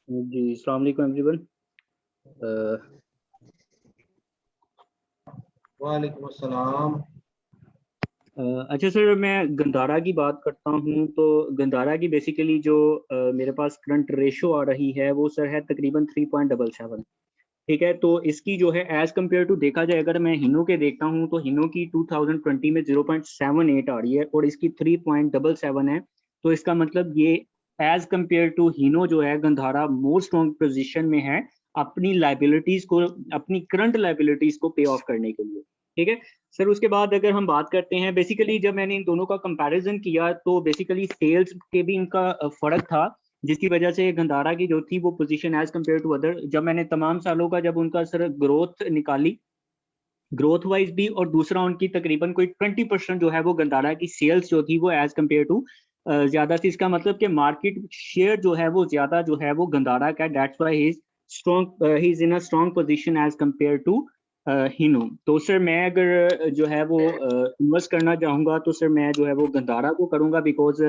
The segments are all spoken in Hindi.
जी अस्सलाम वालेकुम एवरीवन। वालेकुम अस्सलाम। अच्छा सर, मैं गंधारा की बात करता हूँ तो गंधारा की बेसिकली जो मेरे पास करंट रेशो आ रही है वो सर है तकरीबन 3.77। ठीक है, तो इसकी जो है एज कम्पेयर टू देखा जाए, अगर मैं हिनो के देखता हूँ तो हिनो की 2020 में 0.78 आ रही है और इसकी 3.77 है। तो इसका मतलब ये एज कम्पेयर टू हिनो जो है गंधारा मोर स्ट्रॉन्ग पोजीशन में है अपनी लाइबिलिटीज को, अपनी करंट लाइबिलिटीज को पे ऑफ करने के लिए। ठीक है सर, उसके बाद अगर हम बात करते हैं बेसिकली जब मैंने इन दोनों का कंपैरिजन किया तो बेसिकली सेल्स के भी इनका फर्क था, जिसकी वजह से गंधारा की जो थी वो position as compare to other, जब मैंने तमाम सालों का जब उनका सर ग्रोथ निकाली, ग्रोथ वाइज भी, और दूसरा उनकी तकरीबन कोई 20% जो है वो गंधारा की सेल्स जो थी वो एज कम्पेयर टू ज्यादा थी। इसका मतलब कि मार्केट शेयर जो है वो ज्यादा जो है वो गंधारा का, that's why he is strong, he is in a strong position as compare to Hino. तो सर मैं अगर जो है वो इन्वेस्ट करना चाहूंगा तो सर मैं जो है वो गंधारा को करूंगा, बिकॉज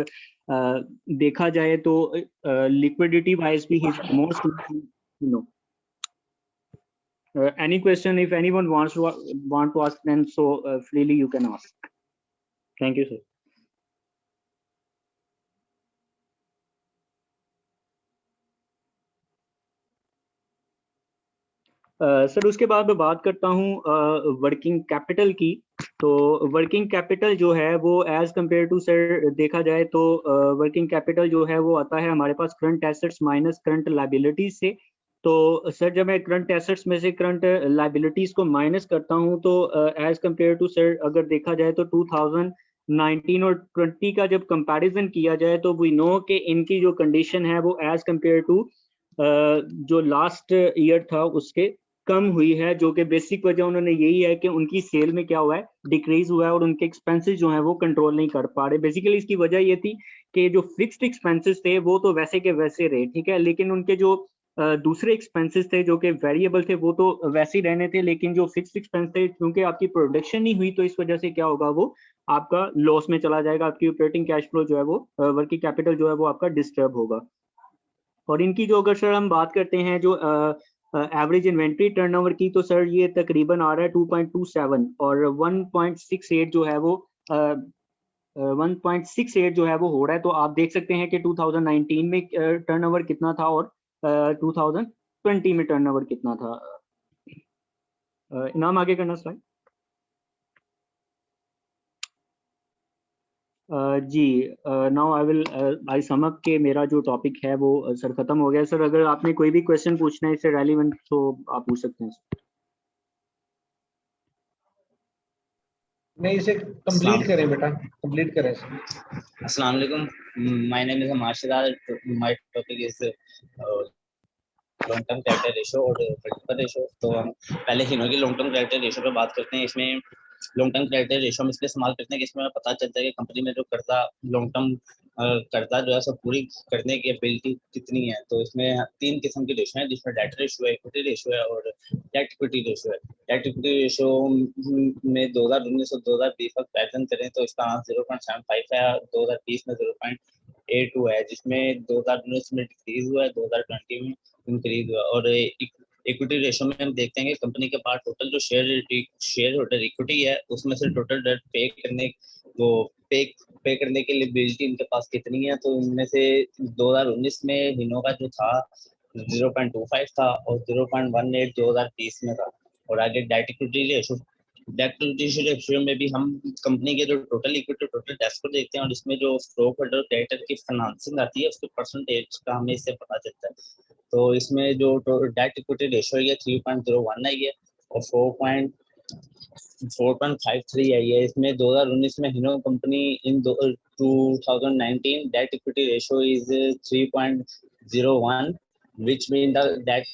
देखा जाए तो लिक्विडिटी वाइज भी he is more Hino. Any question, if anyone want to ask, then so freely you can ask. Thank you, sir. Sir उसके बाद मैं बात करता हूँ वर्किंग कैपिटल की। तो वर्किंग कैपिटल जो है वो एज कंपेयर टू सर देखा जाए तो वर्किंग कैपिटल जो है वो आता है हमारे पास current assets minus current liabilities से। तो सर जब मैं करंट एसेट्स में से करंट लाइबिलिटीज को माइनस करता हूँ तो एज कंपेयर टू सर अगर देखा जाए तो 2019 और 20 का जब कंपैरिजन किया जाए तो वी नो कि इनकी जो कंडीशन है वो एज कंपेयर टू जो लास्ट ईयर था उसके कम हुई है, जो कि बेसिक वजह उन्होंने यही है कि उनकी सेल में क्या हुआ है, डिक्रीज हुआ है और उनके एक्सपेंसेस जो हैं वो कंट्रोल नहीं कर पा रहे। बेसिकली इसकी वजह ये थी कि जो फिक्स्ड एक्सपेंसेस थे वो तो वैसे के वैसे रहे, ठीक है, लेकिन उनके जो दूसरे एक्सपेंसेस थे जो कि वेरिएबल थे वो तो वैसे ही रहने थे, लेकिन जो फिक्स्ड एक्सपेंस थे क्योंकि आपकी प्रोडक्शन नहीं हुई तो इस वजह से क्या होगा, वो आपका लॉस में चला जाएगा, आपकी ऑपरेटिंग कैश फ्लो जो है वो वर्किंग कैपिटल जो है वो आपका डिस्टर्ब होगा। और इनकी जो अगर सर हम बात करते हैं जो एवरेज इन्वेंट्री टर्नओवर की, तो सर ये तकरीबन आ रहा है 2.27 और 1.68 जो है वो 1.68 जो है वो हो रहा है। तो आप देख सकते हैं कि 2019 में टर्नओवर कितना था और 2020 में टर्नओवर कितना था। इनाम आगे करना स्लाइड। जी now I will I sum up के मेरा जो टॉपिक है वो सर खत्म हो गया। सर अगर आपने कोई भी क्वेश्चन पूछना है इससे रेलिवेंट तो आप पूछ सकते हैं। नहीं, इसे कंप्लीट करें बेटा, कंप्लीट करें इसे। अस्सलाम वालेकुम, my name is Marshad. My topic is long term capital ratio और क्रिटिकल रेशो। तो हम पहले हिनो की लॉन्ग टर्म कैपिटल रेशो पे बात करते हैं। इसमें लॉन्ग टर्म कैपिटल रेशो हम इसलिए इस्तेमाल करते हैं कि इसमें पता चलता है कि कंपनी में जो कर्जा लॉन्ग टर्म कर्जा जो है सब पूरी करने की एबिलिटी कितनी है। तो इसमें 3 किस्म की रेशो है, जिसमें डेट रेशो है, इक्विटी रेशो है और डेट इक्विटी रेशो है। डेट इक्विटी रेशो में 2019 और 2020 का कंपैरिजन करें तो इसका 0.75 है, 2020 में 0.82 है, जिसमें 2019 में डिक्रीज हुआ है, 2020 में इंक्रीज हुआ। और इक्विटी रेशो में हम देखते हैं कि कंपनी के पास टोटल जो शेयर होल्डर इक्विटी है उसमें से टोटल डेट पे करने के लिए एबिलिटी इनके पास कितनी है। तो इनमें से 2019 में हिनो का जो था 0.25 था और 0.18 2020 में था। और आगे डेट इक्विटी रेशो में भी हम कंपनी के जो टोटल इक्विटी टोटल डेट्स को देखते हैं और इसमें जो स्टॉक होल्डर क्रेडिटर की फाइनेंसिंग आती है उसके परसेंटेज का हमें इससे पता चलता है। तो इसमें जो डेट इक्विटी रेशो है 3.01 है ये, और 4.53 है ये। इसमें 2019 में Hino company in 2019 debt equity ratio is 3.01, which mean that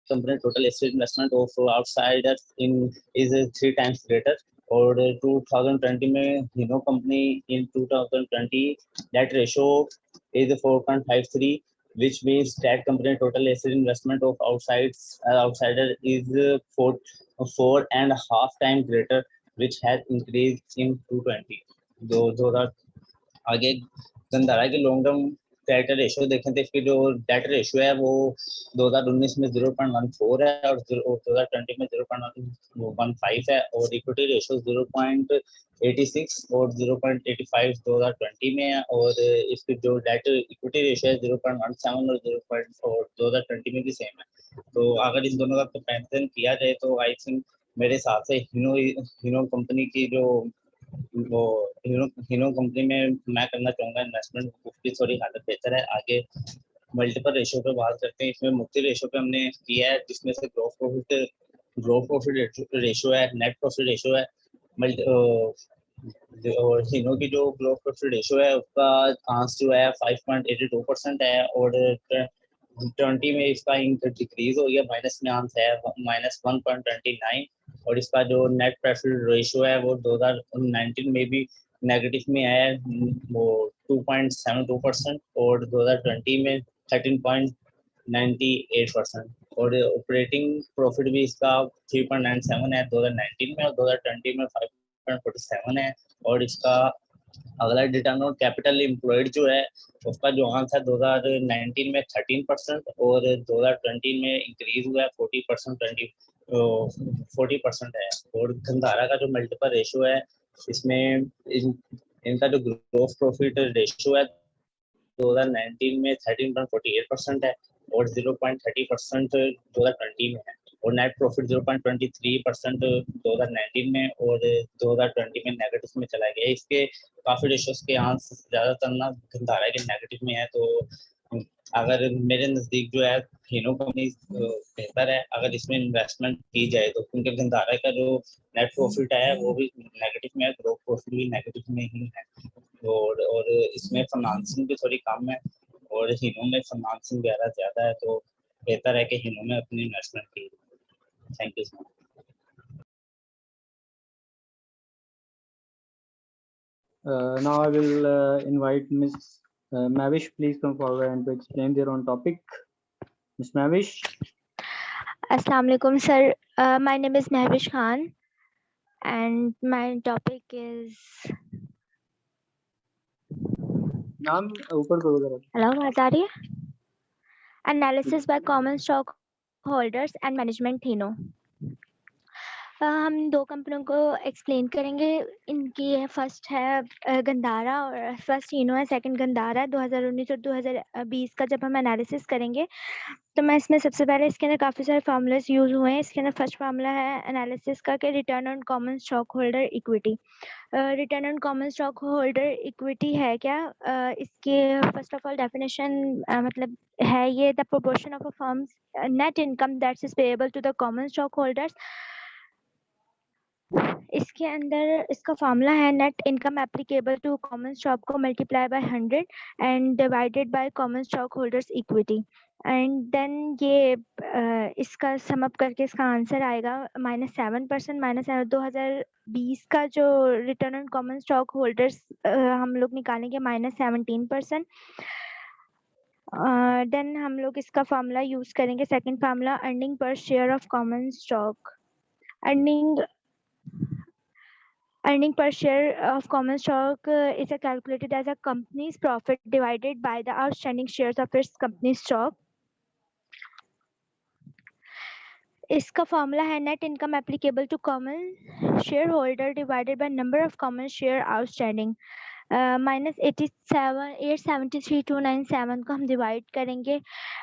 company total asset investment of outsiders in is 3 times greater। और 2020 में Hino company in 2020 debt ratio is 4.53, which means that company total asset investment of outsider is 4.5 times greater, which has increased in 2020। आगे गंधारा की लॉन्ग टर्म क्रेडिट रेशियो देखें तो इसकी जो डेट रेशियो है वो 2019 में 0.14 है और 2020 में 0.15 है, और इक्विटी रेशियो 0.86 और 0.85 2020 में है, और इसकी जो डेट इक्विटी रेशियो है 0.17 और 2020 में भी सेम है। तो अगर इन दोनों का कंपैरिजन किया जाए तो आई थिंक मेरे हिसाब से हीनो कंपनी की जो वो हीनो कंपनी में मैं करना चाहूंगा इन्वेस्टमेंट, उसकी थोड़ी हालत बेहतर है। आगे मल्टीपल रेशियो पे बात करते हैं। इसमें मुख्य रेशियो पे हमने किया है जिसमें से ग्रोथ प्रॉफिट रेशियो है, नेट प्रॉफिट रेशियो है। और हीनो की जो ग्रोथ प्रॉफिट रेशियो है उसका आंस जो है 5.82% है, और 20 में इसका डिक्रीज हो गया, माइनस में आंस है -1.29, और इसका जो नेट प्रॉफिट रेशियो है वो 2019 में भी नेगेटिव में आया है, वो 2.72%, और 2020 में 13.98%, और ऑपरेटिंग प्रॉफिट भी इसका 3.97 है 2019 में, और 2020 में 5.47 है, और इसका अगला रिटर्न ऑन कैपिटल एम्प्लॉयड जो है उसका जो आंस है 2019 में 13% और 2020 में इंक्रीज हुआ है 40% है। और गंधारा का जो मल्टीपल रेशियो है इसमें इनका जो ग्रोथ प्रॉफिट रेशियो है 2019 में 13.48% है, और 0.30% 2020 में है, और नेट प्रॉफिट 0.23% 2019 में, और 2020 में नेगेटिव में चला गया। इसके काफी रेशियोज के आंस ज्यादातर ना गंधारा के नेगेटिव में है। तो अगर मेरे नजदीक जो है हीनो कंपनी बेहतर है अगर इसमें इन्वेस्टमेंट की जाए तो, क्योंकि गंधारा का जो नेट प्रॉफिट है वो भी नेगेटिव में है, ग्रोथ प्रॉफिट भी नेगेटिव में ही है, और इसमें फाइनेंसिंग भी थोड़ी कम है, और हीनो में फाइनेंसिंग वगैरह ज्यादा है। तो बेहतर है कि हीनो में अपनी इन्वेस्टमेंट की। Thank you so much. Now I will invite Ms. Mavish. Please come forward and to explain their own topic. Ms. Mavish. Assalamu alaikum, sir. My name is Mahvish Khan, and my topic is. नाम ऊपर करो जरा। Hello, आवाज आ रही है? Analysis by common stockholders and management Hino. हम दो कंपनियों को एक्सप्लेन करेंगे। इनकी फर्स्ट है गंधारा और फर्स्ट हीनो है, सेकंड गंधारा है। 2019 और 2020 का जब हम एनालिसिस करेंगे तो मैं इसमें सबसे पहले इसके अंदर काफ़ी सारे फार्मूलाज यूज़ हुए हैं। इसके अंदर फर्स्ट फार्मूला है एनालिसिस का कि return on common stock holder equity. Return on common stock holder equity है क्या? इसके फर्स्ट ऑफ ऑल डेफिनेशन मतलब है ये the proportion of a firm's net income that's is payable to the common stock holders. इसके अंदर इसका फार्मूला है net income applicable to common stock को multiply by 100 and divided by common stock holders equity, and then ये इसका सम अप करके इसका आंसर आएगा -7%। 2020 का जो return on common stock holders हम लोग निकालेंगे -17%। देन हम लोग इसका फार्मूला यूज करेंगे, second formula earning per share of common stock. Earning per share of common stock is calculated as a company's profit divided by the outstanding shares of its company stock. इसका फॉर्मूला है net income applicable to common share holder divided by number of common share outstanding. -873,297 को हम डिवाइड करेंगे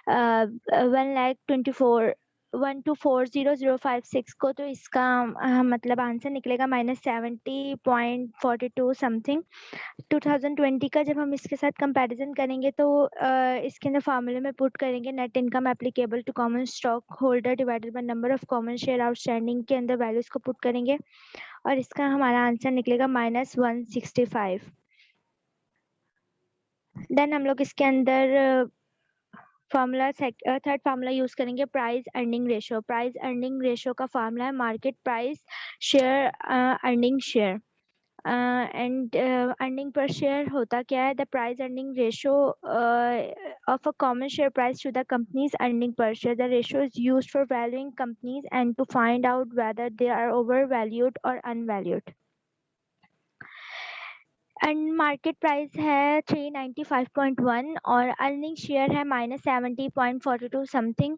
1,24,124,0,056 को, तो इसका मतलब आंसर निकलेगा -70.42 समथिंग। 2020 का जब हम इसके साथ कंपैरिजन करेंगे तो इसके अंदर फार्मूले में पुट करेंगे net income applicable to common stock holder divided by number of common share outstanding के अंदर वैल्यूज को पुट करेंगे और इसका हमारा आंसर निकलेगा -165। देन हम लोग इसके अंदर फार्मूला थर्ड फार्मूला यूज करेंगे price earning ratio. Price earning ratio का फार्मूला है market price share earning share, and earning per share होता क्या है? The price earning ratio of a common share price to the company's earning per share. The ratio is used for valuing companies and to find out whether they are overvalued और अनवैल्यूड। एंड मार्केट प्राइस है 395.1 और अर्निंग शेयर है -70.42 समथिंग।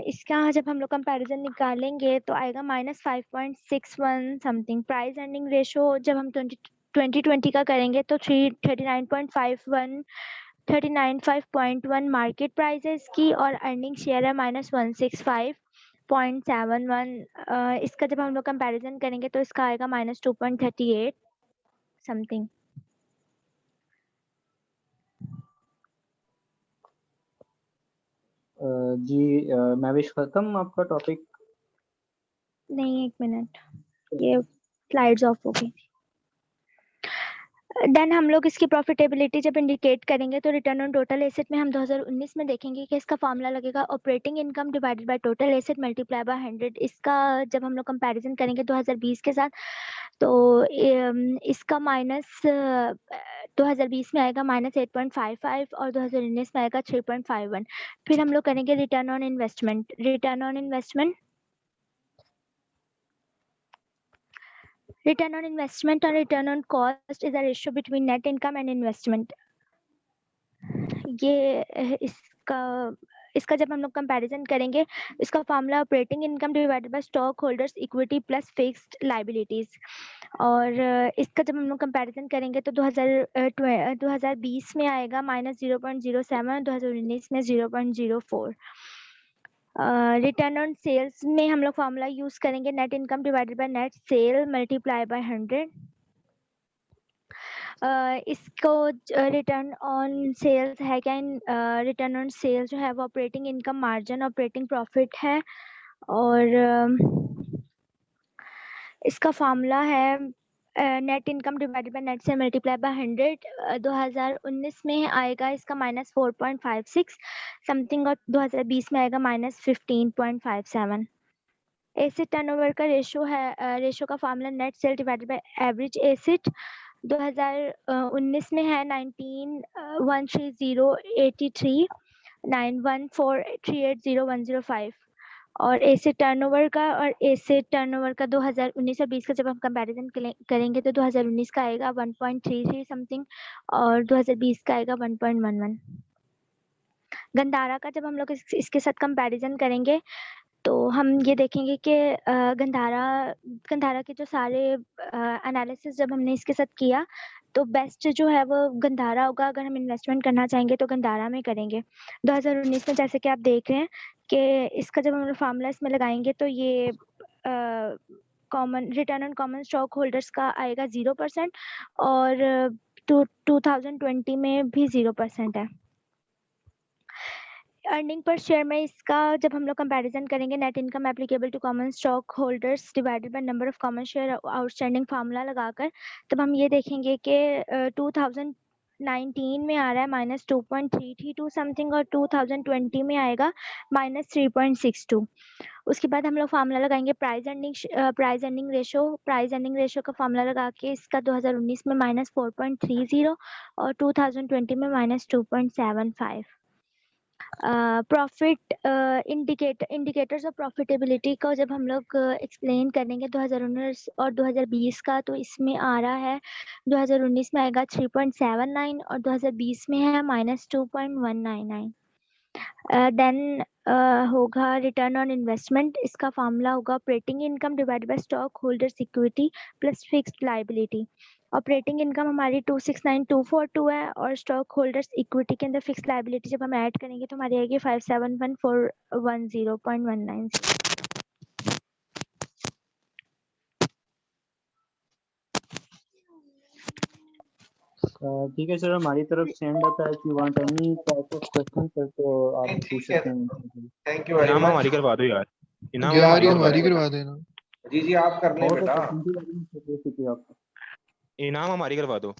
इसका जब हम लोग कंपैरिजन निकालेंगे तो आएगा -5.61 समथिंग। प्राइस अर्निंग रेशो जब हम 2020 का करेंगे तो 39.1 मार्केट प्राइस है इसकी और अर्निंग शेयर है -165.71। इसका जब हम लोग कंपैरिजन करेंगे तो इसका आएगा -2.38 समथिंग। जी महविश खत्म आपका टॉपिक? नहीं, 1 मिनट, ये स्लाइड्स ऑफ हो गई। देन हम लोग इसकी प्रॉफिटेबिलिटी जब इंडिकेट करेंगे तो रिटर्न ऑन टोटल एसेट में हम 2019 में देखेंगे कि इसका फॉर्मूला लगेगा operating income divided by total asset multiply by 100। इसका जब हम लोग कंपैरिजन करेंगे 2020 के साथ तो इसका 2020 में आएगा -8.55 और 2019 में आएगा 3.51। फिर हम लोग करेंगे return on investment. Return on investment और return on cost is a ratio between net income and investment. ये इसका जब हम लोग कंपैरिजन करेंगे इसका formula operating income divided by stock holders equity plus fixed liabilities. और इसका जब हम लोग कंपैरिजन करेंगे तो 2020 में आएगा -0.07, 2019 में 0.04। रिटर्न ऑन सेल्स में हम लोग फॉर्मूला यूज करेंगे net income divided by net cell multiply by 100। इसको रिटर्न ऑन सेल्स है क्या? रिटर्न ऑन सेल्स जो है वो operating income margin operating profit है और इसका फॉर्मूला है net income divided by net cell multiply by 100। 2019 में आएगा इसका -4.56 समथिंग और 2020 में आएगा -15.57। एसेट टर्नओवर का रेशो है, रेशो का formula net cell divided by average asset. 2019 में है 19,130,83 914,380,105 और एसेट टर्नओवर का 2019 और 20 का जब हम कंपैरिजन करेंगे तो 2019 का आएगा 1.33 समथिंग और 2020 का आएगा 1.11। गंधारा का जब हम लोग इसके साथ कंपैरिजन करेंगे तो हम ये देखेंगे कि गंधारा के जो सारे एनालिसिस जब हमने इसके साथ किया तो बेस्ट जो है वो गंधारा होगा। अगर हम इन्वेस्टमेंट करना चाहेंगे तो गंधारा में करेंगे। 2019 में जैसे कि आप देख रहे हैं कि इसका जब हम फार्मूला इसमें लगाएंगे तो ये common return on common stock holders का आएगा 0% और 2020 में भी 0% है। अर्निंग पर शेयर में इसका जब हम लोग कंपैरिजन करेंगे net income applicable to common stock holders divided by number of common share outstanding formula लगाकर तब हम ये देखेंगे कि 2019 में आ रहा है -2.332 समथिंग और 2020 में आएगा -3.62। उसके बाद हम लोग फार्मूला लगाएंगे प्राइस अर्निंग रेशो का फार्मूला लगा के इसका 2019 में -4.30 और 2020 में -2.75। प्रॉफिट इंडिकेटर्स ऑफ प्रॉफिटेबिलिटी को जब हम लोग एक्सप्लेन करेंगे 2019 और 2020 का तो इसमें आ रहा है 2019 में आएगा 3.79 और 2020 में है -2.199। देन होगा रिटर्न ऑन इन्वेस्टमेंट। इसका फार्मूला होगा operating income divided by stock holders equity plus fixed liability. Operating income हमारी 269,242 है और स्टॉक होल्डर्स इक्विटी के अंदर फिक्स्ड लायबिलिटी जब हम ऐड करेंगे तो हमारी आएगी 571410.190। ठीक है सर, हमारी तरफ से एंड अप है। If you want any type of question sir तो आप पूछ ठीक है, सकते हैं। थैंक यू वेरी इनाम मच। हमारी करवा दो यार, इनाम यार हमारी हमारी करवा करवा देना। जी जी आप कर लें बहुत बेटा। अच्छा, थैंक यू वेरी मच, शुक्रिया आपका। दो, इनाम हमारी करवा दो।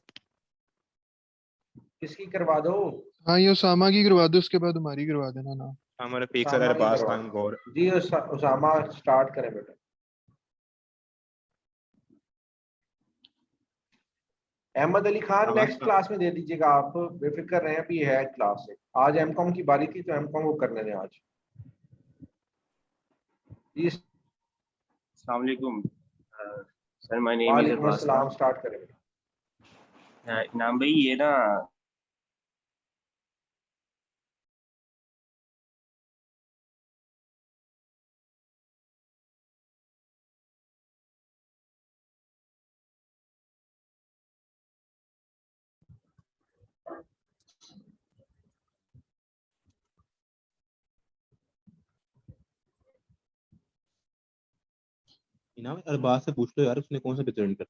किसकी करवा दो? हाँ ये उसामा की करवा दो, उसके बाद हमारी करवा देना ना। हमारे पीक उसामा सर की पास करवा टाइम दो। गौर जी उसामा स्टार्ट करें बेटा। अहमद अली खान नेक्स्ट क्लास में दे दीजिएगा, आप बेफिक्र रहें, अभी है क्लास से। आज एमकॉम की बारी थी तो एमकॉम को करने दें आज। जी अस्सलाम वालेकुम सर, माय नेम इज वालेकुम अब्बास अस्सलाम, स्टार्ट करें। इनाम भाई ये ना इनाम अरबाज से पूछ लो यार, उसने कौन सा प्रेजेंट कर।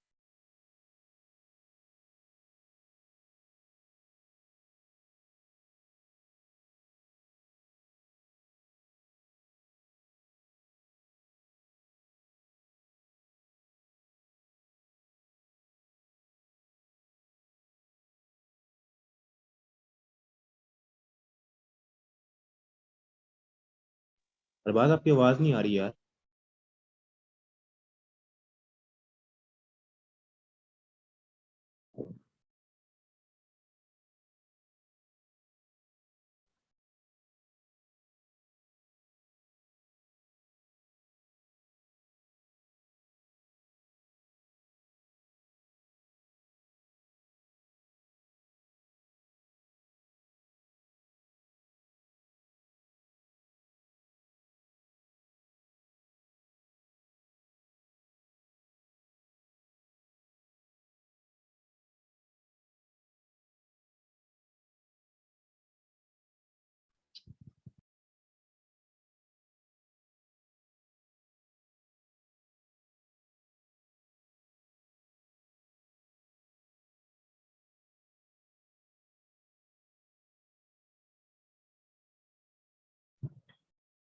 अरबाज आपकी आवाज नहीं आ रही यार।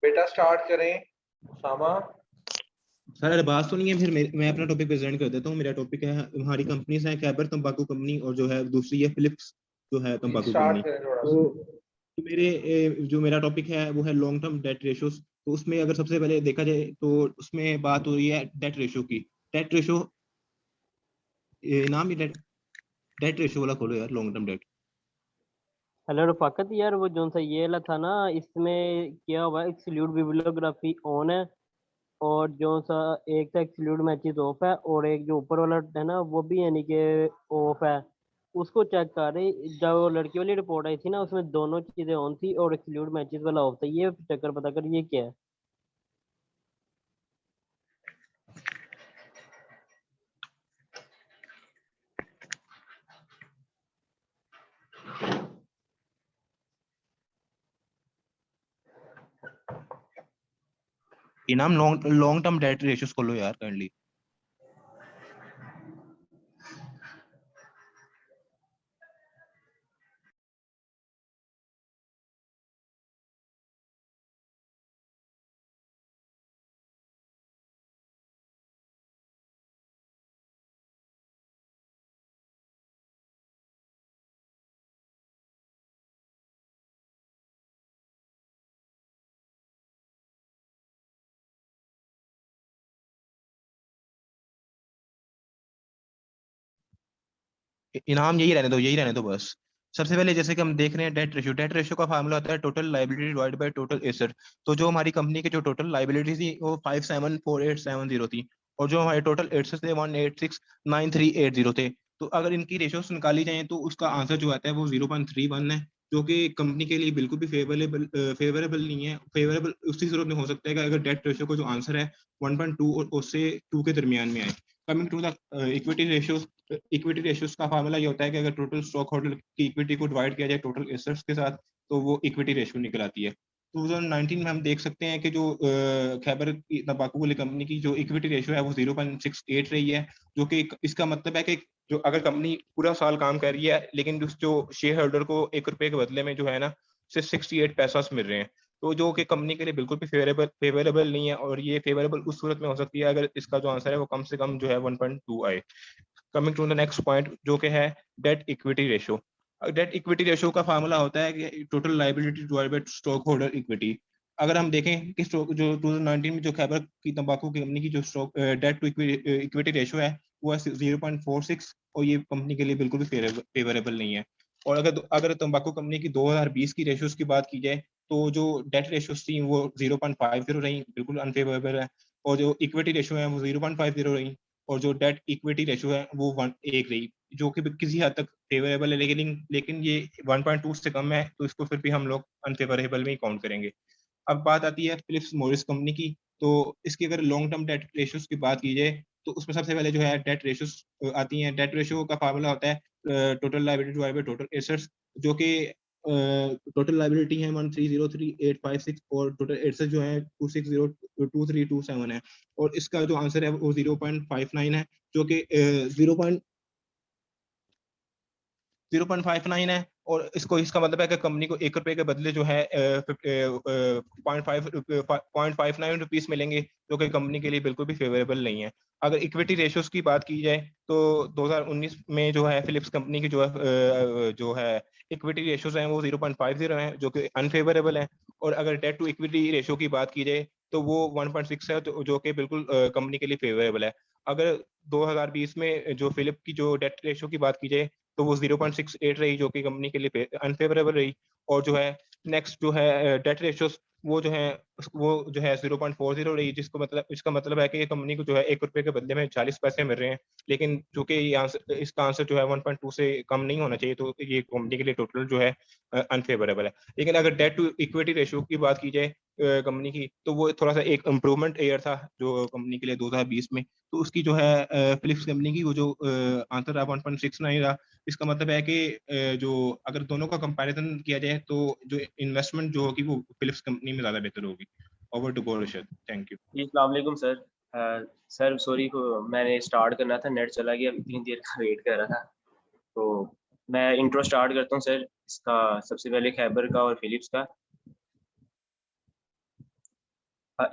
बेटा स्टार्ट करें सामा। सर अरबाज तो नहीं है, फिर मैं अपना टॉपिक प्रेजेंट कर देता हूँ। मेरा टॉपिक है, हमारी कंपनीज हैं खैबर तंबाकू कंपनी और जो है दूसरी है फिलिप्स जो है तंबाकू स्टार्ट कंपनी। करें थोड़ा सा। तो जो मेरा टॉपिक है वो है लॉन्ग टर्म डेट रेशियोज। तो उसमें अगर सबसे पहले देखा जाए तो उसमें बात हो रही है डेट रेशियो की। डेट रेशियो नाम ही डेट रेशियो वाला खोलो यार, long term debt. Hello Rafaqat यार, वो जोन सा ये वाला था ना, इसमें क्या हुआ है, एक्सक्लूड बिब्लियोग्राफी ऑन है और जो सा एक था एक्सक्लूड मैचेस ऑफ है, और एक जो ऊपर वाला है ना वो भी यानी कि ऑफ है। उसको चेक कर रहे, जब वो लड़की वाली रिपोर्ट आई थी ना उसमें दोनों चीजें ऑन थी और एक्सक्लूड मैचेस वाला ऑफ था। ये चक्कर पता कर ये क्या है। इनाम लॉन्ग टर्म डेट रेशियोज खोलो यार काइंडली। इनाम यही रहने दो, यही रहने दो बस। सबसे पहले जैसे कि हम देख रहे हैं डेट रेशियो का फार्मूला होता है total liability divide by total asset. तो जो हमारी कंपनी की जो टोटल लाइबिलिटी थी वो 574870 थी, और जो हमारे टोटल एसेट्स थे 1869380 थे। तो अगर इनकी रेशियोस निकाली जाए तो उसका आंसर जो आता है वो 0.31 है, जो कि कंपनी के लिए बिल्कुल भी फेवरेबल नहीं है। फेवरेबल उसी सूरत में हो सकता है कि अगर डेट रेशियो का जो आंसर है 1.2 और उससे 2 के दरमियान में आए। Coming to the equity ratios, equity ratios का फार्मूला ये होता है कि अगर टोटल स्टॉक होल्डर की इक्विटी को डिवाइड किया जाए टोटल एसेट्स के साथ तो वो इक्विटी रेशियो निकल आती है। 2019 में हम देख सकते हैं कि जो खैबर तंबाकू वाली कंपनी की जो इक्विटी रेशियो है वो 0.68 रही है, जो कि इसका मतलब है कि जो अगर कंपनी पूरा साल काम कर रही है लेकिन जो शेयर होल्डर को 1 रुपए के बदले में जो है ना सिर्फ 68 पैसा मिल रहे हैं, तो जो कि कंपनी के लिए बिल्कुल भी फेवरेबल नहीं है। और ये फेवरेबल उस सूरत में हो सकती है अगर इसका जो आंसर है वो कम से कम जो है 1.2 आए। Coming to the next point जो कि है debt equity ratio. Debt equity ratio का फार्मूला होता है कि total liability divided by stock holder equity. अगर हम देखें कि स्टॉक जो 2019 में जो खैबर की तंबाकू की कंपनी की जो stock debt to equity ratio है वो है 0.46, और ये कंपनी के लिए बिल्कुल भी फेवरेबल नहीं है। और अगर तंबाकू कंपनी की 2020 की रेशियोज की बात की जाए तो जो डेट रेशियोज थी वो 0.50 रही, बिल्कुल अनफेवरेबल है। और जो इक्विटी रेशियो है वो 0.50 रही, और जो डेट इक्विटी रेशियो है वो 1 रही, जो कि किसी हद तक फेवरेबल है, लेकिन ये 1.2 से कम है, तो इसको फिर भी हम लोग अनफेवरेबल में ही काउंट करेंगे। अब बात आती है फिलिप्स मॉरिस कंपनी की। तो इसकी अगर लॉन्ग टर्म डेट रेशियोज की बात की जाए, तो उसमें सबसे पहले जो है डेट रेशियोज आती हैं। डेट रेशियो का फार्मूला होता है total liability divided by total assets, जो कि टोटल लायबिलिटी है 1303856 और टोटल एसेट्स जो है 2602327 है। और इसका जो आंसर है वो 0.59 है, जो कि 0.59 है। और इसका मतलब है कि कंपनी को 1 रुपए के बदले जो है 0.59 रुपीस मिलेंगे, जो कि कंपनी के लिए बिल्कुल भी फेवरेबल नहीं है। अगर इक्विटी रेशियोज की बात की जाए, तो 2019 में जो है फिलिप्स कंपनी की जो है इक्विटी रेशियोज हैं वो 0.50 हैं, जो कि अनफेवरेबल है। और अगर डेट टू इक्विटी रेशियो की बात की जाए, तो वो 1.6 है, जो कि बिल्कुल कंपनी के लिए फेवरेबल है। अगर 2020 में जो फिलिप की जो डेट रेशियो की बात की जाए, तो वो 0.68 रही, जो कि कंपनी के लिए अनफेवरेबल रही। और जो है नेक्स्ट जो है डेट रेशियोज वो जो है 0.40 रही, इसका मतलब है कि ये कंपनी को जो है 1 रुपए के बदले में 40 पैसे मिल रहे हैं। लेकिन चूंकि इसका आंसर जो है 1.2 से कम नहीं होना चाहिए, तो ये कंपनी के लिए टोटल जो है अनफेवरेबल है। लेकिन अगर डेट टू इक्विटी रेशियो की बात की जाए कंपनी की, तो वो थोड़ा सा एक इम्प्रूवमेंट ईयर था जो कंपनी के लिए 2020 में। तो उसकी जो है फिलिप्स कंपनी की वो जो आंसर रहा 1.69 रहा। इसका मतलब है कि जो अगर दोनों का कंपैरिजन किया जाए, तो जो इन्वेस्टमेंट जो होगी वो फिलिप्स कंपनी में ज़्यादा बेहतर होगी। Over to go Arshad, thank you. जी अस्सलाम वालेकुम सर। सर सॉरी को मैंने स्टार्ट करना था, नेट चला गया, इतनी देर का वेट कर रहा था। तो मैं इंट्रो स्टार्ट करता हूँ सर, इसका सबसे पहले खैबर का और फिलिप्स का।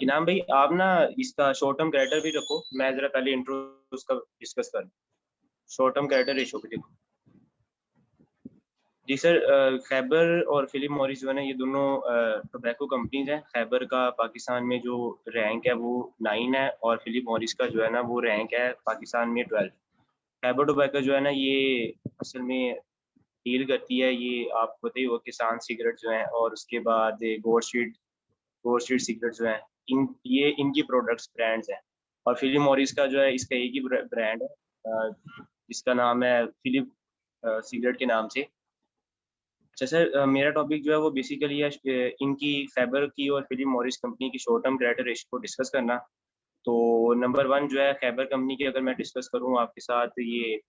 इनाम भाई आप ना इसका शॉर्ट टर्म क्रेडिटर भी रखो, मैं ज़रा पहले इंट्रो उसका डिस्कस कर। शॉर्ट टर्म क्रेडिटर रेशो पे देखो जी सर। खैबर और फिलिप मॉरिस जो है ना, ये दोनों टोबैको कंपनीज हैं। खैबर का पाकिस्तान में जो रैंक है वो 9 है, और फिलिप मॉरिस का जो है ना वो रैंक है पाकिस्तान में 12। खैबर टोबैको जो है ना ये असल में डील करती है, ये आपको पता ही होगा, किसान सिगरेट जो है, और उसके बाद गोड स्ट्रीट सिगरेट जो है, ये इनकी प्रोडक्ट्स ब्रांड्स हैं। और फिलिप मॉरिस का जो है इसका एक ही ब्रांड है, इसका नाम है फिलिप सिगरेट के नाम से। अच्छा सर, मेरा टॉपिक जो है वो बेसिकली है इनकी खैबर की और फिलिप मॉरिस कंपनी की शॉर्ट टर्म क्रेडिटर रेशियो को डिस्कस करना। तो नंबर 1 जो है खैबर कंपनी की, अगर मैं डिस्कस करूँ आपके साथ, ये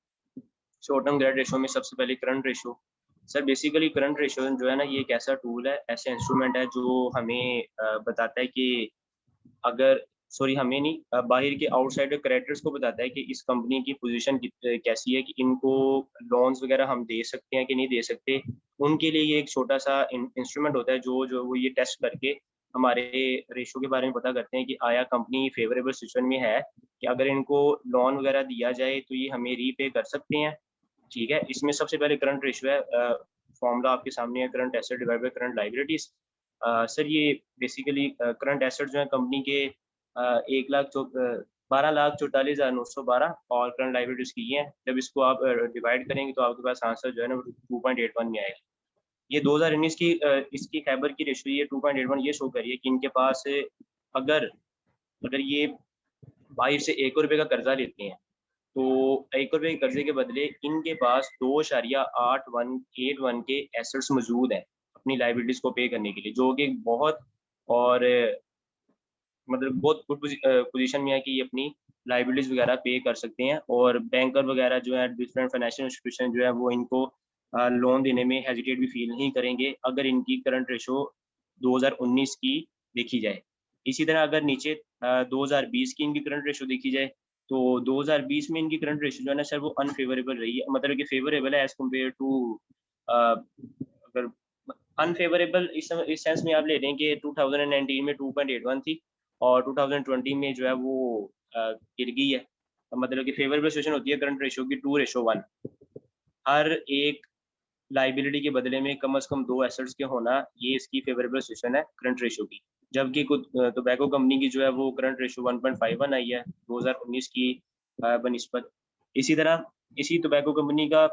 शॉर्ट टर्म क्रेडिट रेशियो में सबसे पहले current ratio. Sir basically current ratio जो है ना, ये एक ऐसा टूल है, ऐसा इंस्ट्रूमेंट है जो हमें बताता है कि अगर हमें नहीं, बाहर के आउटसाइडर क्रेडिटर्स को बताता है कि इस कंपनी की पोजीशन कैसी है, कि इनको लोन्स वगैरह हम दे सकते हैं कि नहीं दे सकते। उनके लिए ये एक छोटा सा इंस्ट्रूमेंट होता है जो वो ये टेस्ट करके हमारे रेशो के बारे में पता करते हैं कि आया कंपनी फेवरेबल सिचुएशन में है, कि अगर इनको लोन वगैरह दिया जाए तो ये हमें रीपे कर सकते हैं। ठीक है, इसमें सबसे पहले करंट रेशियो है, फॉर्मूला आपके सामने है, current asset divide by current liabilities. Sir ये बेसिकली करंट एसेट जो है कंपनी के 12,44,912 और करंट लाइबिलिटीज की है। जब इसको आप डिवाइड करेंगे तो आपके पास आंसर जो है ना 2.81 में आएगा। ये 2019 की इसकी खैबर की रेशियो ये 2.81 ये शो करिए कि इनके पास अगर ये बाहर से 1 रुपये का कर्जा लेते हैं, तो 1 रुपये के कर्जे के बदले इनके पास 2.8181 के एसेट्स मौजूद हैं अपनी लाइबिलिटीज को पे करने के लिए, जो कि बहुत और मतलब बहुत गुड पोजीशन में है कि ये अपनी लाइबिलिटीज वगैरह पे कर सकते हैं। और बैंकर वगैरह जो है, डिफरेंट फाइनेंशियल इंस्टीट्यूशन जो है, वो इनको लोन देने में हेजिटेट भी फील नहीं करेंगे अगर इनकी करंट रेशो 2019 की देखी जाए। इसी तरह अगर नीचे 2020 की इनकी करंट रेशो देखी जाए, तो 2020 में इनकी करंट रेशो जो है ना सर वो अनफेवरेबल रही है, मतलब कि फेवरेबल है एज कम्पेयर टू, अगर अनफेवरेबल इस सेंस में आप ले लें कि 2019 में 2.81 थी और 2020 में जो है वो गिर गई है। मतलब कि फेवरेबल सिचुएशन होती है करंट रेशियो की 2:1। हर एक लाइबिलिटी के बदले में कम से कम 2 एसेट्स के होना, ये इसकी फेवरेबल सिचुएशन है करंट रेशियो की। जबकि कुछ टोबैको कंपनी की जो है वो करंट रेशियो 1.51 आई है 2019 की बनिस्बत। इसी तरह इसी टोबैको कंपनी का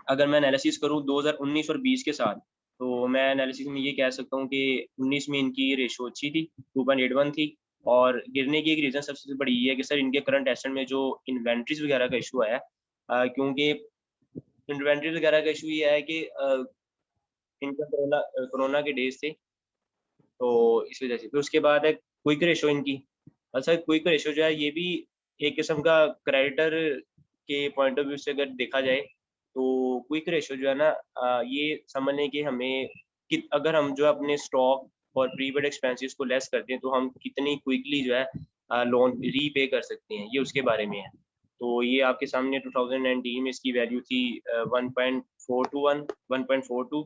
अगर मैं एनालिसिस करूँ 2019 और 20 के साथ, तो मैं एनालिसिस में ये कह सकता हूँ कि 19 में इनकी रेशो अच्छी थी, 2.81 थी। और गिरने की एक रीज़न सबसे बड़ी ये है कि सर इनके करंट एसेट में जो इन्वेंट्रीज वगैरह का इशू है, क्योंकि इन्वेंट्री वगैरह का इशू ये है कि इनका कोरोना के डेज थे, तो इस वजह से। फिर उसके बाद है क्विक रेशो इनकी। अच्छा, क्विक रेशो जो है ये भी एक किस्म का क्रेडिटर के पॉइंट ऑफ व्यू से अगर देखा जाए तो क्विक रेशो जो है ना, ये समझ लें कि हमें कि अगर हम जो है अपने स्टॉक और प्रीपेड एक्सपेंसेस को लेस करते हैं तो हम कितनी क्विकली जो है लोन रीपे कर सकते हैं, ये उसके बारे में है। तो ये आपके सामने 2019 में इसकी वैल्यू थी 1.42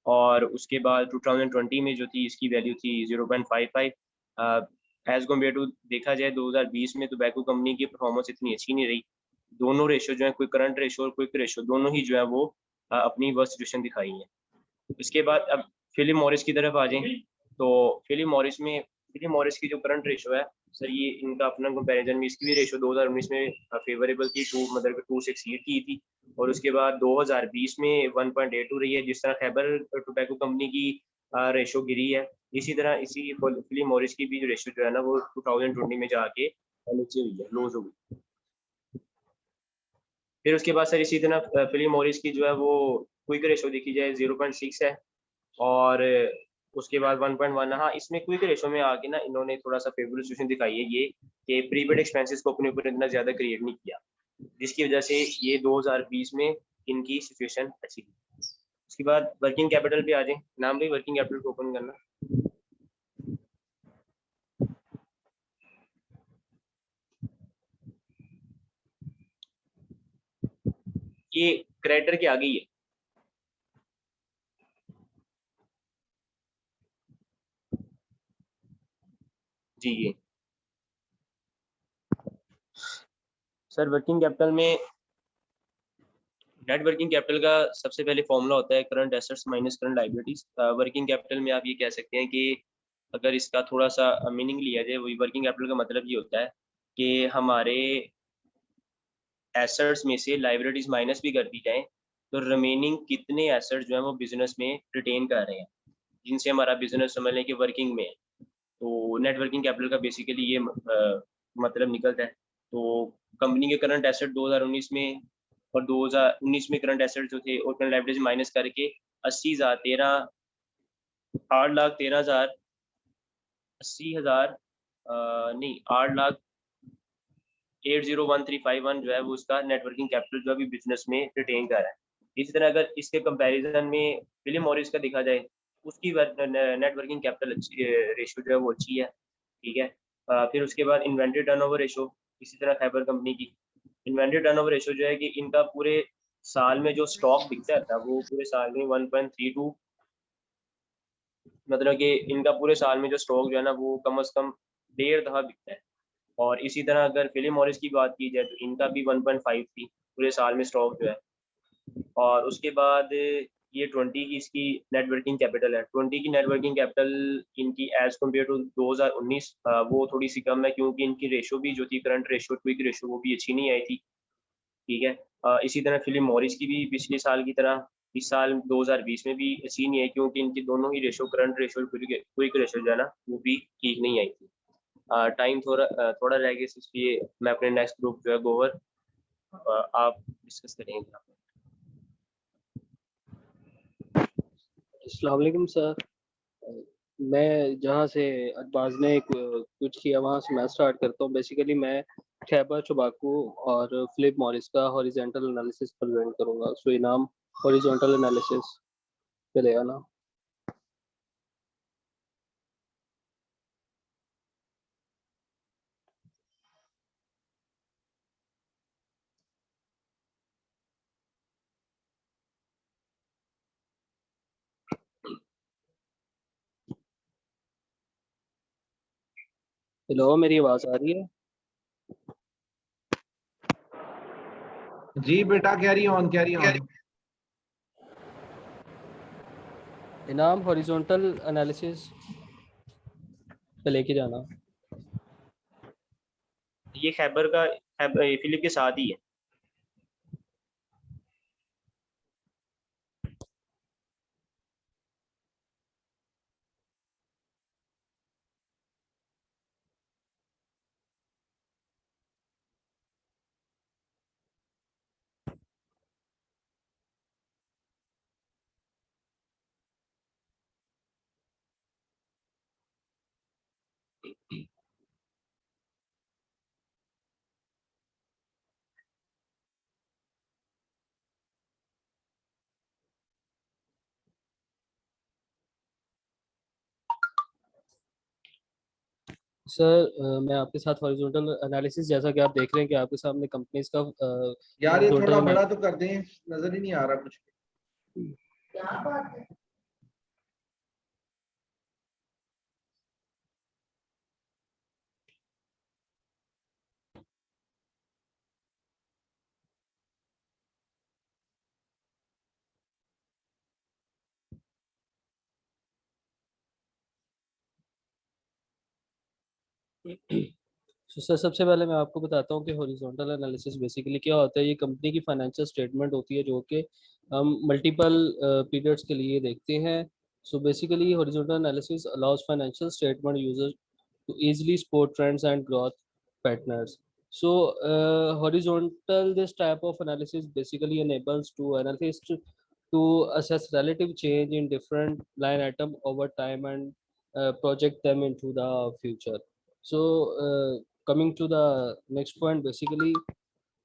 और उसके बाद 2020 में जो थी इसकी वैल्यू थी 0.55। एज कम्पेयर टू देखा जाए 2020 में टोबैको कंपनी की परफॉर्मेंस इतनी अच्छी नहीं रही। दोनों रेशो जो है, क्विक करंट रेशो और क्विक रेशो, दोनों ही जो है वो अपनी वर्स्ट सिचुएशन दिखाई है। इसके बाद अब फिलिप मॉरिस की तरफ आ जाएं, तो फिलिप मॉरिस की जो करंट रेशो है सर, ये इनका अपना कंपैरिजन में इसकी भी रेशो 2019 में फेवरेबल थी, 2 मतलब 2 से एक्सीड की थी, और उसके बाद 2020 में 1.82 रही है। जिस तरह खैबर टोबैको कंपनी की रेशो गिरी है, इसी तरह इसी फिलिप मॉरिस की भी जो रेशो जो है ना वो 2020 में जाके नीचे हुई है, लूज हो गई। फिर उसके बाद सर इसी तरह फिलिप मॉरिस की जो है वो क्विक रेशो देखी जाए 0.6 है, और उसके बाद 1.1। हाँ, इसमें क्विक रेशो में आके ना इन्होंने थोड़ा सा फेवरेबल सिचुएशन दिखाई है ये कि प्रीपेड एक्सपेंसेस को अपने ऊपर इतना ज़्यादा क्रिएट नहीं किया, जिसकी वजह से ये 2020 में इनकी सिचुएशन अच्छी थी। उसके बाद वर्किंग कैपिटल पे आ जाए, नाम भी वर्किंग कैपिटल को ओपन करना। ये क्रेडिटर के आगे ही है। जी ये सर वर्किंग कैपिटल में नेट वर्किंग कैपिटल का सबसे पहले फॉर्मूला होता है current assets minus current liabilities. Working capital में आप ये कह सकते हैं कि अगर इसका थोड़ा सा मीनिंग लिया जाए, वही वर्किंग कैपिटल का मतलब ये होता है कि हमारे एसेट्स में से लायबिलिटीज माइनस भी कर दी जाए तो रिमेनिंग कितने एसेट्स जो है वो बिजनेस में रिटेन कर रहे हैं, जिनसे हमारा बिजनेस समझ लें कि वर्किंग में है। तो नेट वर्किंग कैपिटल का बेसिकली ये मतलब निकलता है। तो कंपनी के करंट एसेट 2019 में और 2019 में करंट एसेट जो थे और करंट लायबिलिटीज माइनस करके 8,13,000 नहीं 8,08,01351 जो है वो उसका नेटवर्किंग कैपिटल जो अभी बिजनेस में रिटेन कर रहा है। इसी तरह अगर इसके कंपैरिजन में फिलिप मॉरिस का देखा जाए, उसकी नेटवर्किंग कैपिटल अच्छी रेशो जो है वो अच्छी है, ठीक है। फिर उसके बाद इन्वेंट्री टर्नओवर रेशो, इसी तरह खैबर कंपनी की इन्वेंट्री टर्नओवर रेशो जो है कि इनका पूरे साल में जो स्टॉक बिकता था वो पूरे साल में 1.32, मतलब कि इनका पूरे साल में जो स्टॉक जो है ना वो कम से कम 1.5 दफा बिकता है। और इसी तरह अगर फिलिप मॉरिस की बात की जाए तो इनका भी 1.5 थी पूरे साल में स्टॉक जो है। और उसके बाद ये 20 की इसकी नेटवर्किंग कैपिटल है। 20 की नेटवर्किंग कैपिटल इनकी एज कम्पेयर टू 2019 वो थोड़ी सी कम है, क्योंकि इनकी रेशो भी जो थी करंट रेशो क्विक रेशो वो भी अच्छी नहीं आई थी, ठीक है। इसी तरह फिलिप मॉरिस की भी पिछले साल की तरह इस साल 2020 में भी अच्छी नहीं है, क्योंकि इनकी दोनों ही ratio current ratio quick ratio जो है ना वो भी ठीक नहीं आई थी। टाइम थोड़ा रह गया, इसलिए मैं अपने नेक्स्ट ग्रुप जो है गोवर आप डिस्कस करेंगे। अस्सलाम वालेकुम सर। मैं जहाँ से अरबाज ने कुछ किया वहाँ से मैं स्टार्ट करता हूँ। बेसिकली मैं खैबर टोबैको और फिलिप मॉरिस का हॉरिजॉन्टल एनालिसिस प्रेजेंट करूँगा। सो इनाम हॉरिजॉन्टल एनालिसिस चलेगा ना? हेलो, मेरी आवाज़ आ रही है? जी बेटा, कैरी ऑन कैरी ऑन। इनाम हॉरिजॉन्टल एनालिसिस पे लेके जाना। ये खैबर का फिलिप के साथ ही है। सर मैं आपके साथ हॉरिजॉन्टल एनालिसिस, जैसा कि आप देख रहे हैं कि आपके सामने कंपनीज का यार ये थोड़ा horizontal बड़ा तो कर दें, नजर ही नहीं आ रहा कुछ। क्या बात है? तो सर सबसे पहले मैं आपको बताता हूँ कि हॉरिजॉन्टल एनालिसिस बेसिकली क्या होता है। ये कंपनी की फाइनेंशियल स्टेटमेंट होती है जो कि हम मल्टीपल पीरियड्स के लिए देखते हैं। So basically horizontal analysis allows financial statement users to easily spot trends and growth patterns. So, horizontal this type of analysis basically enables to analysts to assess relative change in different line item over time and project them into the future. So, coming to the next point, basically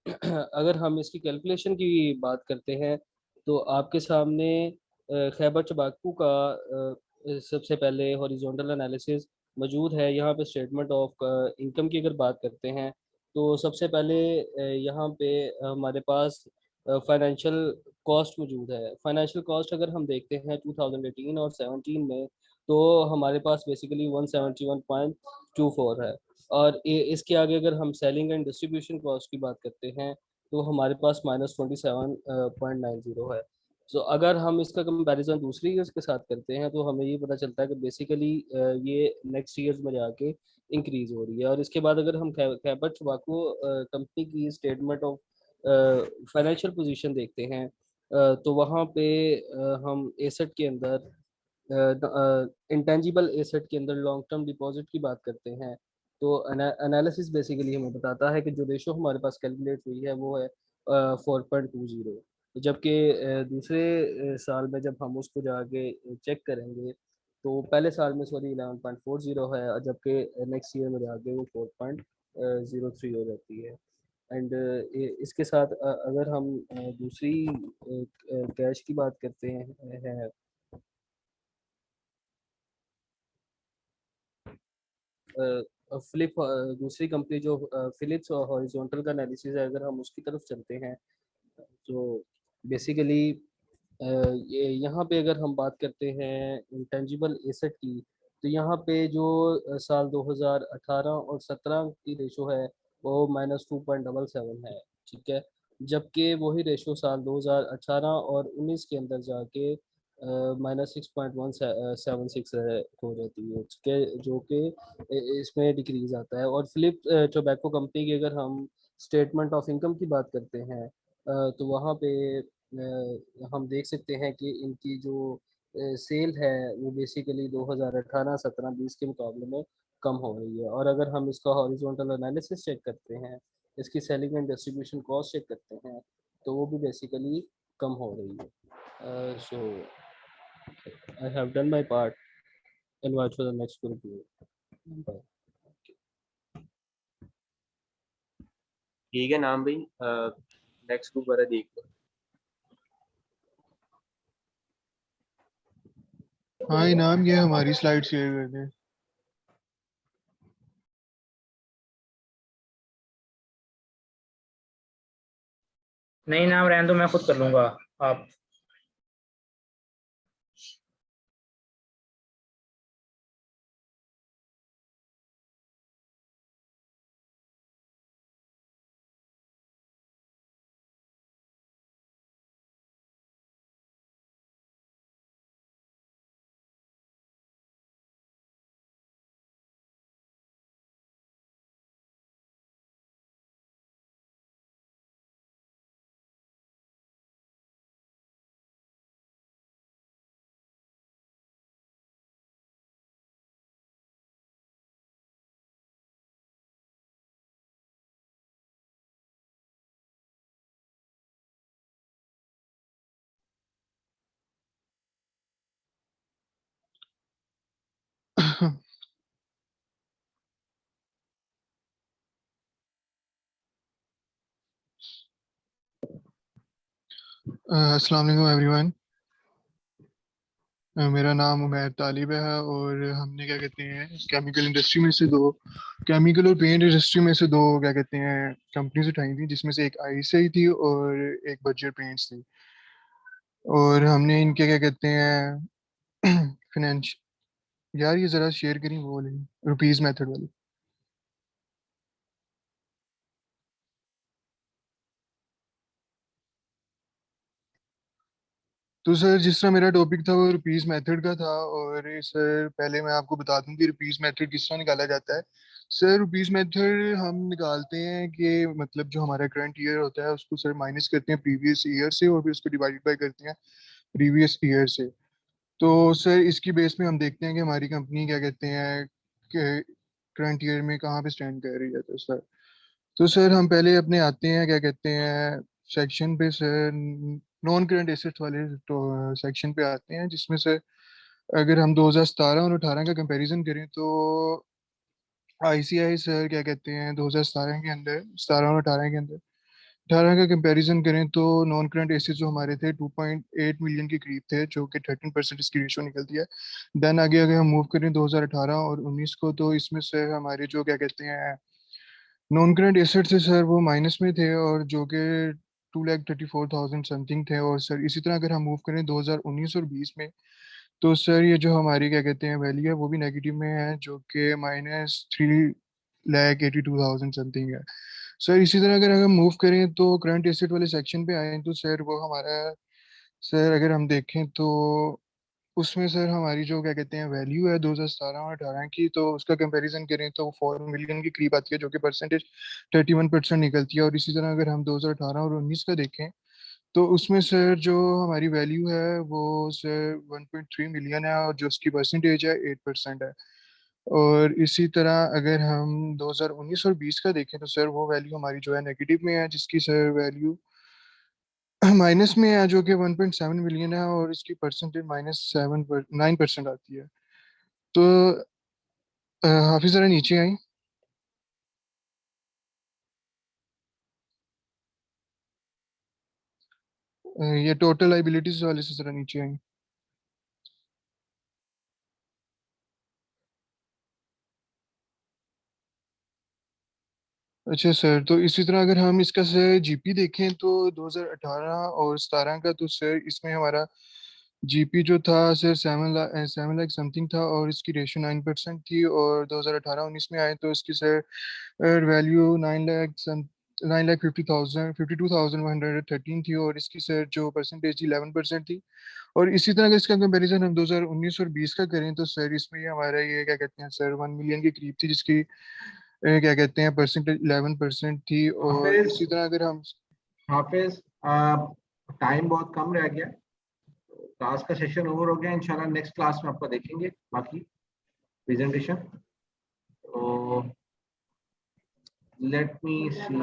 अगर हम इसकी कैलकुलेशन की बात करते हैं तो आपके सामने खैबर तंबाकू का सबसे पहले हॉरिजॉन्टल एनालिसिस मौजूद है। यहाँ पे स्टेटमेंट ऑफ इनकम की अगर बात करते हैं तो सबसे पहले यहाँ पे हमारे पास फाइनेंशियल कॉस्ट मौजूद है। फाइनेंशियल कॉस्ट अगर हम देखते हैं 2018 और 17 में तो हमारे पास बेसिकली 171.24 है। और इसके आगे अगर हम सेलिंग एंड डिस्ट्रीब्यूशन कॉस्ट की बात करते हैं तो हमारे पास -27.90 है। सो अगर हम इसका कंपैरिजन दूसरी ईयर्स के साथ करते हैं तो हमें ये पता चलता है कि बेसिकली ये नेक्स्ट ईयर्स में जाके इंक्रीज हो रही है। और इसके बाद अगर हम खैबर टबैको कंपनी की स्टेटमेंट ऑफ फाइनेंशियल पोजीशन देखते हैं तो वहाँ पे हम एसेट के अंदर इंटेंजिबल एसेट के अंदर लॉन्ग टर्म डिपॉजिट की बात करते हैं तो एनालिसिस बेसिकली हमें बताता है कि जो रेशो हमारे पास कैलकुलेट हुई है वो है 4.20। जबकि दूसरे साल में जब हम उसको जाके चेक करेंगे तो पहले साल में सॉरी 11.40 है और जबकि नेक्स्ट ईयर में जाके वो 4.03 हो जाती है। एंड इसके साथ अगर हम दूसरी कैश की बात करते हैं फिलिप दूसरी कंपनी जो फिलिप्स और हॉरिजॉन्टल का एनालिसिस है, अगर हम उसकी तरफ चलते हैं तो बेसिकली ये यहाँ पे अगर हम बात करते हैं इंटेंजिबल एसेट की तो यहाँ पे जो साल 2018 और 17 की रेशो है वो -2.77 है। ठीक है, जबकि वही रेशो साल 2018 और 19 के अंदर जाके -6.176 हो जाती है। ठीक है, जो कि इसमें डिक्रीज आता है। और फिलिप टोबैको कंपनी की अगर हम स्टेटमेंट ऑफ इनकम की बात करते हैं तो वहाँ पे हम देख सकते हैं कि इनकी जो सेल है वो बेसिकली 2018 17 20 के मुकाबले में कम हो रही है। और अगर हम इसका हॉरिजॉन्टल एनालिसिस चेक करते हैं, इसकी selling and distribution cost check करते हैं तो वो भी बेसिकली कम हो रही है। So I have done my part, invite for the next review. ठीक है नाम भाई, नेक्स्ट ग्रुप वाला देख लो। हाँ इनाम, ये हमारी स्लाइड शेयर कर दें। नहीं नाम रहने दो, मैं खुद कर लूंगा। आप अस्सलाम वालेकुम एवरीवन। मेरा नाम उमैर तालिब है और हमने क्या कहते हैं केमिकल इंडस्ट्री में से दो केमिकल और पेंट इंडस्ट्री में से दो क्या कहते हैं कंपनीज उठाई थी, जिसमें से एक आईसीआई थी और एक बजर पेंट्स थी। और हमने इनके क्या कहते हैं फाइनेंश यार ये ज़रा शेयर करी वो वाली रुपीज़ मेथड वाली। तो सर जिस तरह मेरा टॉपिक था वो रुपीस मेथड का था, और सर पहले मैं आपको बता दूं कि रुपीस मेथड किस तरह निकाला जाता है। सर रुपीस मेथड हम निकालते हैं कि मतलब जो हमारा करंट ईयर होता है उसको सर माइनस करते हैं प्रीवियस ईयर से और फिर उसको डिवाइड बाय करते हैं प्रीवियस ईयर से। तो सर इसकी बेस में हम देखते हैं कि हमारी कंपनी क्या कहते हैं कि करंट ईयर में कहाँ पे स्टैंड कर रही है। तो सर हम पहले अपने आते हैं क्या कहते हैं सेक्शन पे सर, नॉन करंट एसेट्स वाले तो सेक्शन पे आते हैं, जिसमें से अगर हम 2017 और 18 का कंपैरिजन करें तो आईसीआई सर क्या कहते हैं 2017 के अंदर 17 और 18 के अंदर 18 का कंपैरिजन करें तो नॉन करंट एसेट्स जो हमारे थे 2.8 मिलियन के करीब थे, जो कि 13% इसकी रेशो निकलती है। देन आगे अगर हम मूव करें 2018 और 19 को, तो इसमें से हमारे जो क्या कहते हैं नॉन करंट एसेट थे सर वो माइनस में थे, और जो कि 2,34,000 समथिंग थे। और सर इसी तरह अगर हम मूव करें 2019 और 20 में, तो सर ये जो हमारी क्या कहते हैं वैल्यू है वो भी नेगेटिव में है, जो कि -3,82,000 समथिंग है। सर इसी तरह अगर हम मूव करें तो करंट एसेट वाले सेक्शन पे आए तो सर वो हमारा सर अगर हम देखें तो उसमें सर हमारी जो क्या कहते हैं वैल्यू है 2017 और 18 की, तो उसका कंपैरिजन करें तो 4 मिलियन के करीब आती है, जो कि परसेंटेज 31% निकलती है। और इसी तरह अगर हम 2018 और 19 का देखें तो उसमें सर जो हमारी वैल्यू है वो सर 1.3 मिलियन है, और जो उसकी परसेंटेज है 8% है। और इसी तरह अगर हम 2019 और 20 का देखें तो सर वो वैल्यू हमारी जो है नेगेटिव में है, जिसकी सर वैल्यू माइनस में है, जो कि 1.7 मिलियन है, और इसकी परसेंटेज -9% आती है। तो हाफिज जरा नीचे आई। ये टोटल लाइबिलिटीज वाले से जरा नीचे आई। अच्छा सर, तो इसी तरह अगर हम इसका सर जीपी देखें तो 2018 और 17 का, तो सर इसमें हमारा जीपी जो था सर 7 लाख समथिंग था, और इसकी रेशो 9% थी। और 2018-19 में आए तो इसकी सर वैल्यू 9,50,113 थी, और इसकी सर जो परसेंटेज 11% थी। और इसी तरह अगर इसका कंपैरिजन हम 2019 और 20 का करें तो सर इसमें ये हमारा ये क्या कहते हैं सर 1 मिलियन के करीब थी, जिसकी क्या कहते हैं परसेंटेज 11% थी। और इसी तरह अगर हम हाफिज टाइम बहुत कम रह गया, क्लास का सेशन ओवर हो गया। इंशाल्लाह नेक्स्ट क्लास में आपको देखेंगे बाकी प्रेजेंटेशन। तो लेट मी सी,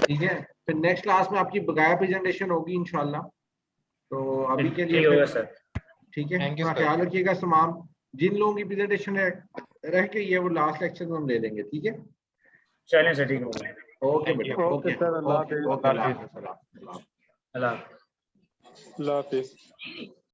ठीक है, फिर नेक्स्ट क्लास में आपकी बकाया प्रेजेंटेशन होगी इंशाल्लाह। तो अभी के लिए सर ठीक है, अपना ख्याल रखिएगा। तमाम जिन लोगों की प्रेजेंटेशन रह गई है वो लास्ट लेक्चर में हम ले लेंगे, ठीक है। चलें सर, ठीक है। ओके बेटा, ओके सर, अल्लाह हाफिज। अल्लाह अल्लाह हाफिज।